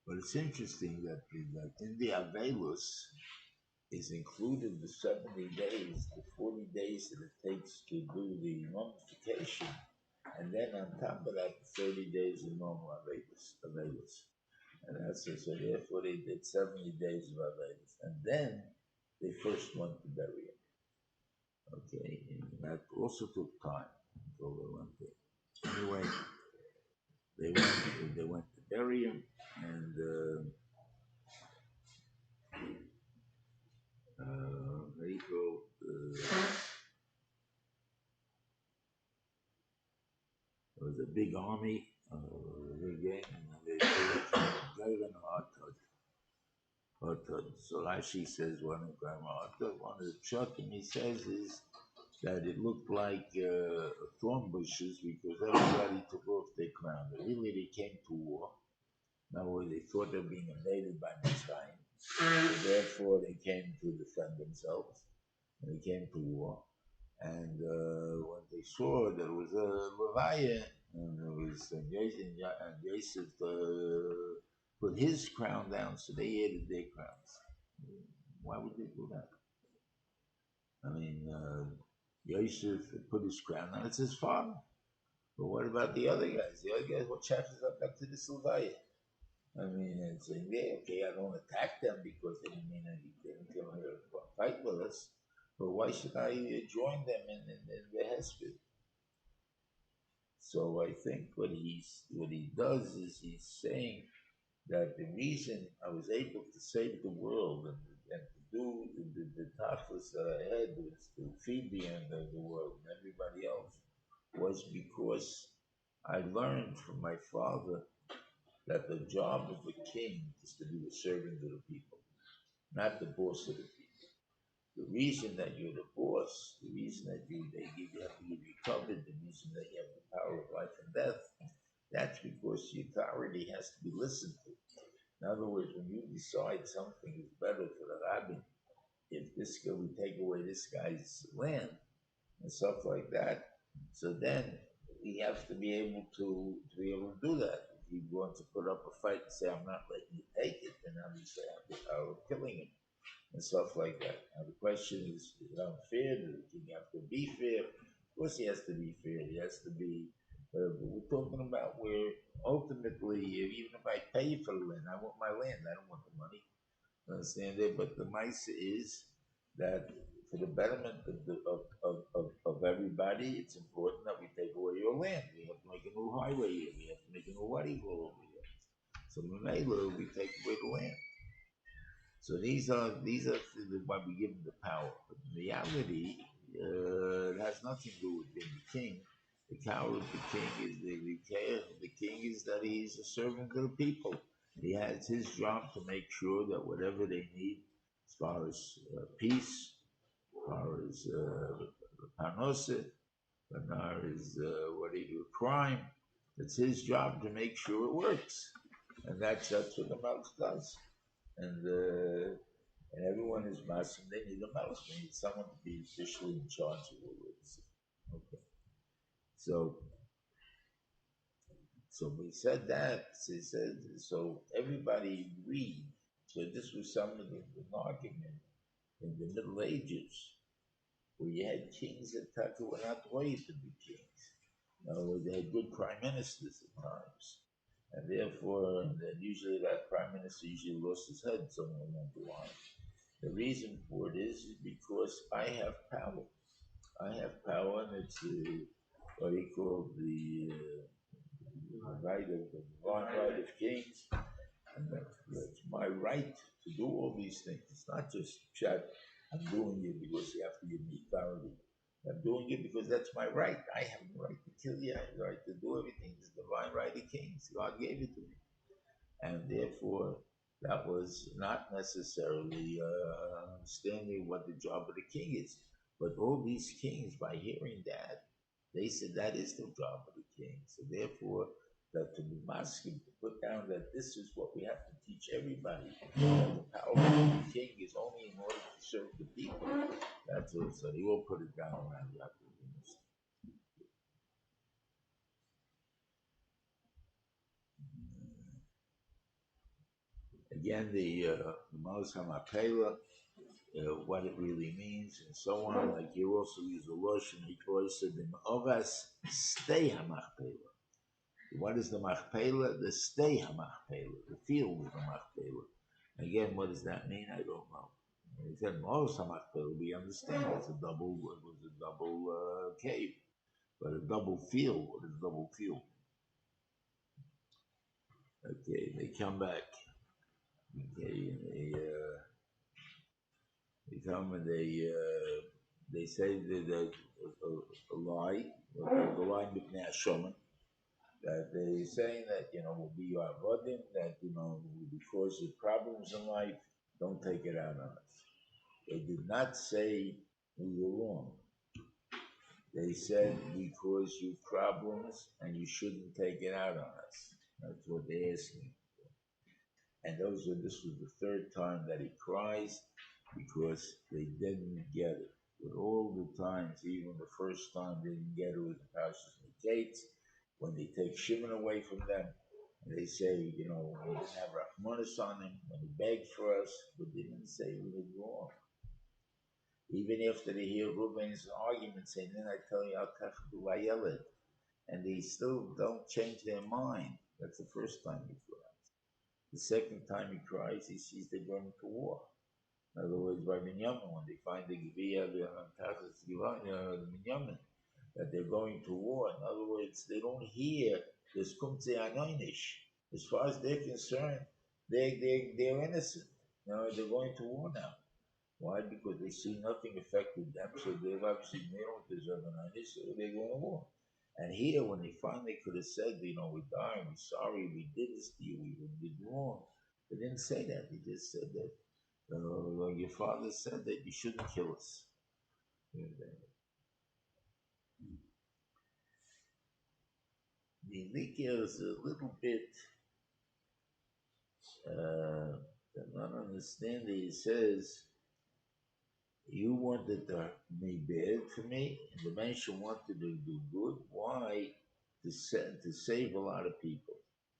But it's interesting that in the Avelus is included the 70 days, the 40 days that it takes to do the mummification, and then on top of that, 30 days of normal Avelus. And that's it. So therefore they did 70 days of Avelus. And then they first went to bury him. Okay, and that also took time until they went there. Anyway, they went to bury him, and there was a big army, again, and they were So Rashi says one of the pshatim he says is that it looked like thorn bushes because everybody took off their crown. Really, they came to war. Now, they thought they were being invaded by Mitzrayim. Therefore, they came to defend themselves, and they came to war. And when they saw that it was a Levaya, and it was and Yosef put his crown down, so they added their crowns. Why would they do that? I mean, Yosef put his crown down. It's his father. But what about the other guys? The other guys, what chaps up back to this Levaya? I mean, and saying, yeah, okay, I don't attack them because they didn't mean anything. They didn't come here to fight with us. But why should I join them in the hesped? So I think what he does is he's saying that the reason I was able to save the world and to do the tachlis that I had was to feed the end of the world and everybody else was because I learned from my father that the job of the king is to be the servant of the people, not the boss of the people. The reason that you're the boss, the reason that you have to give you covered, the reason that you have the power of life and death, that's because the authority has to be listened to. In other words, when you decide something is better for the rabbi, if this guy would take away this guy's land and stuff like that, so then we have to be able to do that. If he wants to put up a fight and say, I'm not letting you take it, then obviously I have the power of killing him and stuff like that. Now the question is it unfair? Does the king have to be fair? Of course he has to be fair. He has to be, but we're talking about where ultimately, even if I pay you for the land, I want my land, I don't want the money. Understand it? But the mice is that for the betterment of everybody, it's important that we take away your land. We have to make a new highway here. We have to make a new wedding hall over here. So we take away the land. So these are why we give them the power. But in reality, it has nothing to do with being the king. The power of the king is the king is that he's a servant of the people. He has his job to make sure that whatever they need, as far as peace, as far as panoset, as far as crime, it's his job to make sure it works, and that's what the Malch does. And everyone is masim. They need a Malch. They need someone to be officially in charge of all this. Okay, so we said that. He said so. Everybody agreed. So this was some of the argument in the Middle Ages, where you had kings that were not worthy to be kings. In other words, they had good prime ministers at times, and therefore, usually that prime minister usually lost his head somewhere along the line. The reason for it is because I have power. I have power, and it's what he called the divine right of kings, and that's my right to do all these things. It's not just chat. I'm doing it because you have to give me authority. I'm doing it because that's my right. I have the right to kill you. I have the right to do everything. It's the divine right of kings. God gave it to me, and therefore that was not necessarily understanding what the job of the king is. But all these kings, by hearing that, they said that is the job of the king. So therefore, that to be masking, to put down that this is what we have to teach everybody. That the power of the king is only in order to serve the people. That's it. So they will put it down around Ya'akov. Again, the Moshe HaMapela, what it really means, and so on. Like you also use the Russian, he said the Ovas stay HaMachpela. What is the Machpela? The stay HaMachpela, the field of the Machpela. Again, what does that mean? I don't know. He said Moshe HaMachpela, we understand it's a double cave, but a double field. What is a double field? Okay, they come back. Okay, and they come and they say that a lie, the lie b'pnei Hashomen, that they're saying that we'll be your avodim, that because of problems in life, don't take it out on us. They did not say we were wrong. They said because you have problems and you shouldn't take it out on us. That's what they're asking. And this was the third time that he cries because they didn't get it. But all the times, even the first time they didn't get it was the Parshas Miketz, when they take Shimon away from them. And they say, we didn't have Rachmanis on him when he begged for us, but they didn't say we did wrong. Even after they hear Reuven's argument saying, then I tell you, I'll do Vayeled. And they still don't change their mind. That's the first time he cries. The second time he cries, he sees they're going to war. In other words, by Beniman, when they find the Gevia, the Beniman, that they're going to war. In other words, they don't hear this Kumtze Anoinish. As far as they're concerned, they're innocent. They're going to war now. Why? Because they see nothing affected them, so they don't deserve an Anoinish, so they're going to war. And here, when they finally could have said, we're dying, we're sorry, we did this to you, we did wrong. They didn't say that. They just said that, your father said that you shouldn't kill us. The Nikya is a little bit, I'm not understanding. He says, you wanted to make bad for me, and the Mensha wanted to do good. Why? To save a lot of people.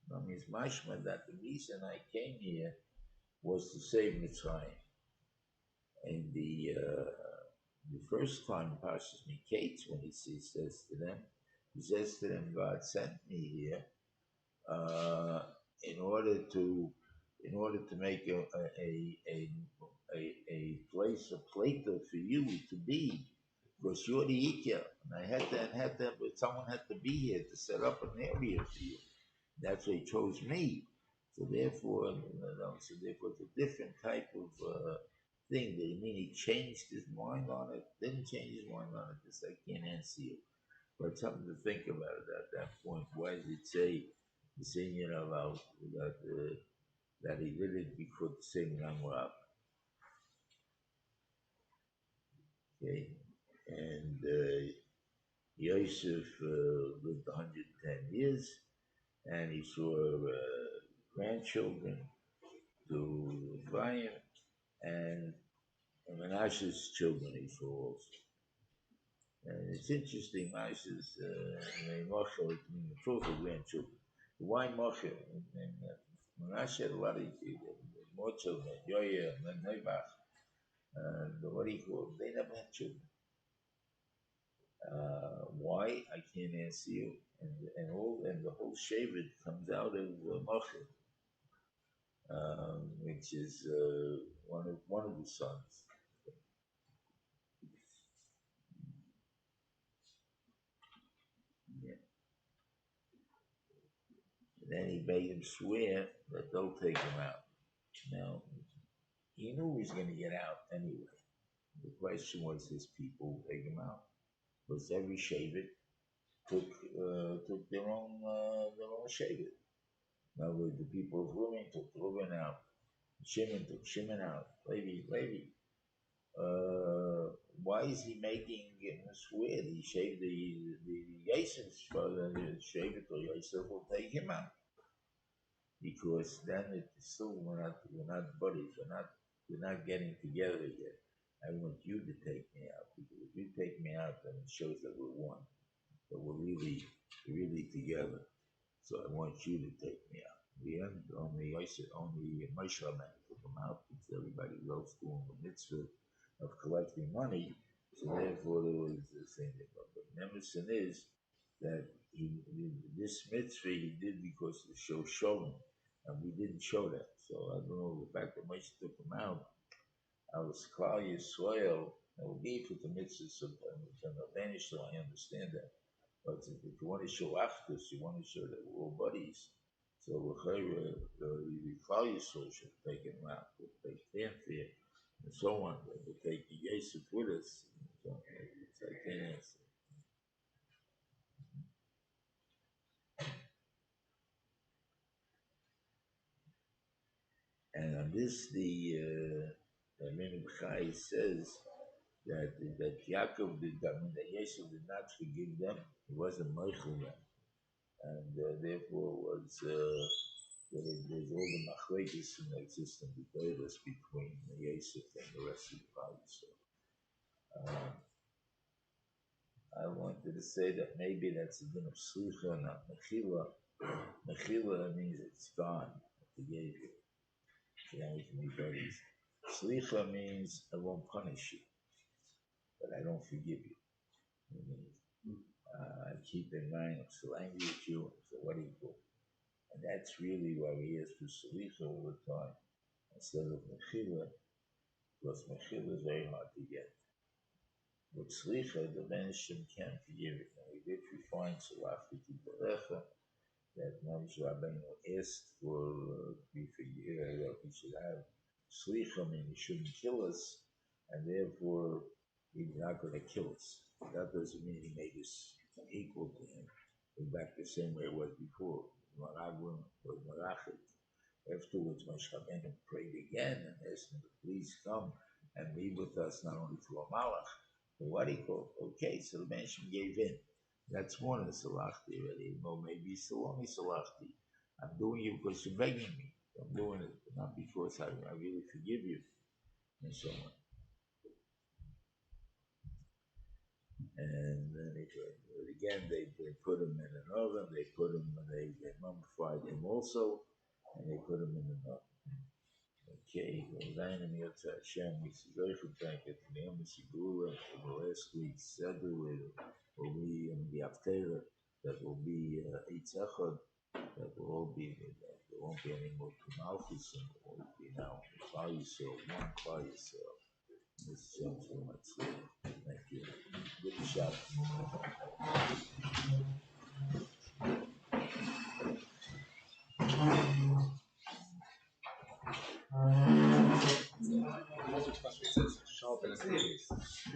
That means mashma that the reason I came here was to save Mitzrayim. And the first time Parshas Miketz, when he says to them, God sent me here in order to make a place, a plato for you to be, because you're the Ikya, and but someone had to be here to set up an area for you. That's why he chose me. So therefore, it's a different type of thing. That mean he changed his mind on it, didn't change his mind on it. This I can't answer you. But something to think about it at that point. Why does it say, about that he did it before the same Ramrab? Okay, and Yosef lived 110 years, and he saw grandchildren to Vayichi, and Menashe's children he saw also. And it's interesting, Menashe's Moshe, the truth of grandchildren. Why Moshe? Menashe had a lot of more children, Yoya and Nebach, and what he called, they never had children. Why? I can't answer you. And the whole Shevet comes out of Moshe, which is one of the sons. Yeah. And then he made him swear that they'll take him out. Now, he knew he was going to get out anyway. The question was, his people will take him out, because every Shevet took their own Shevet. In other words, the people of Reuven took Reuven out. Shimon took Shimon out. Levi. Why is he making him swear that he shaved the Yosef's father, the Shevet or Yosef will take him out? Because then it's still we're not buddies, we're not getting together yet. I want you to take me out, because if you take me out, then it shows that we're one, that we're really together. So I want you to take me out. In the end, only Moshe took him out, because everybody else doing the mitzvah of collecting money. So therefore, there was the thing. But Nemesis is that this mitzvah he did because to show Shalom, and we didn't show that. So I don't know, the fact that Moshe took him out, I was Klal Yisrael, and we gave it the mitzvah sometimes in Danish, so I understand that. But if you want to show Achdus, you want to show that we're all buddies. So the Klal Yisrael should take him out, we'll take fanfare, and so on. We'll take the Yosef with us. So I can't answer. And on this, the Menim Chai says that Yaakov did that, that Yosef did not forgive them. He wasn't Michael them, and therefore was there's a all the machlekes that exist in the Torahs between the Yosef and the rest of the body. So I wanted to say that maybe that's a din of slicha, not mechila. Mechila means it's gone, what they gave you. So now we can be buddies. Slicha means I won't punish you, but I don't forgive you. I keep in mind I'm still angry at you, so what do you do? And that's really why we ask for slicha all the time instead of mechila, because mechila is very hard to get. With slicha, the Benishim can't forgive it. Now, we did find Salafiti Berecha that Moshe Rabbeinu asked for we forgive, that we should have slicha, meaning he shouldn't kill us, and therefore he's not going to kill us. That doesn't mean he made us equal to him. We're back the same way it was before. Maraglim was Marachit. Afterwards, Moshe Rabbeinu prayed again and asked him to please come and be with us, not only through a malach, but what he called. Okay, so the Benishim gave in. That's more than Salachti already. No, maybe Salami Salachti. I'm doing it because you're begging me. I'm doing it, but not because I really forgive you. And so on. And then again, they put him in an oven, they mummified him also, and they put him in an oven. Okay, Hashem, we see very good thank you to the Sigula for the last week's Seder will be in the Haftarah, that will be Eitz Echad, that will all be, there won't be any more Tumalchus, and it will be now Klal Yisrael, one Klal Yisrael. This is so much. Thank you. Good shot.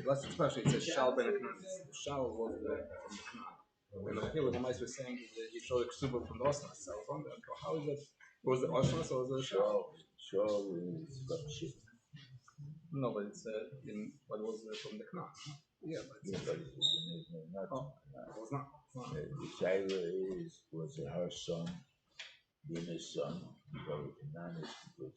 Especially it says Shal ben Aknan. Shal was from the Knan. And the people the mice were saying that he showed the Ksuba from the Osnas. So I was wondering, how is it? Was it Osnas or was it Shal? Shal is from Shit. No, but it's what was from the Knan? Yeah, but it's but it was not. The Shaila was her son, Dina's son, because Knan is because